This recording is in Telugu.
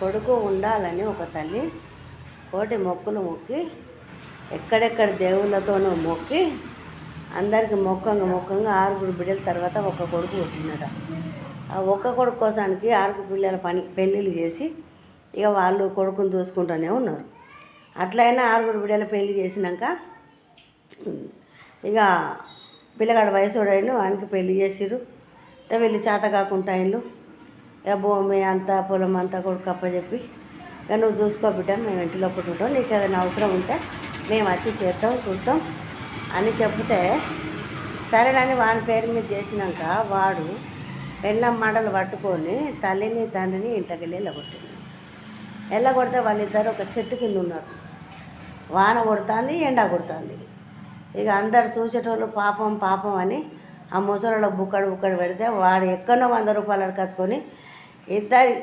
కొడుకు ఉండాలని ఒక తల్లి కోటి మొక్కులు మొక్కి ఎక్కడెక్కడ దేవుళ్ళతోనూ మొక్కి అందరికి మొక్కంగా 6 బిడ్డల తర్వాత ఒక కొడుకు పుట్టినట. ఆ ఒక్క కొడుకు కోసానికి 6 పిల్లల పెళ్ళిళ్ళు చేసి ఇక వాళ్ళు కొడుకుని చూసుకుంటూనే ఉన్నారు. అట్లయినా 6 బిడ్డల పెళ్లి చేసినాక ఇక పిల్లగాడు వయసుడైన వానికి పెళ్లి చేసిర్రు. వీళ్ళు చేత కాకుండా ఇల్లు ఇక భూమి అంతా పొలం అంతా కొడుకు అప్పచెప్పి ఇక నువ్వు చూసుకో బిడ్డ, మేము ఇంటిలో పుట్టుంటాం, నీకు ఏదైనా అవసరం ఉంటే మేము వచ్చి చేద్దాం చూద్దాం అని చెప్తే సరేనని వాని పేరు మీద చేసినాక వాడు పెళ్ళం మాటలు పట్టుకొని తల్లిని తండ్రిని ఇంట్లోకి వెళ్ళగొట్టింది. వెళ్ళగొడితే వాళ్ళిద్దరు ఒక చెట్టు కింద ఉన్నారు. వాన కొడుతుంది, ఎండ కొడుతుంది. ఇక అందరు చూసేటోళ్ళు పాపం అని ఆ ముసలిలో బుక్కడు పెడితే వాడు ఎక్కడో 100 రూపాయలు కచ్చుకొని ఇద్దరు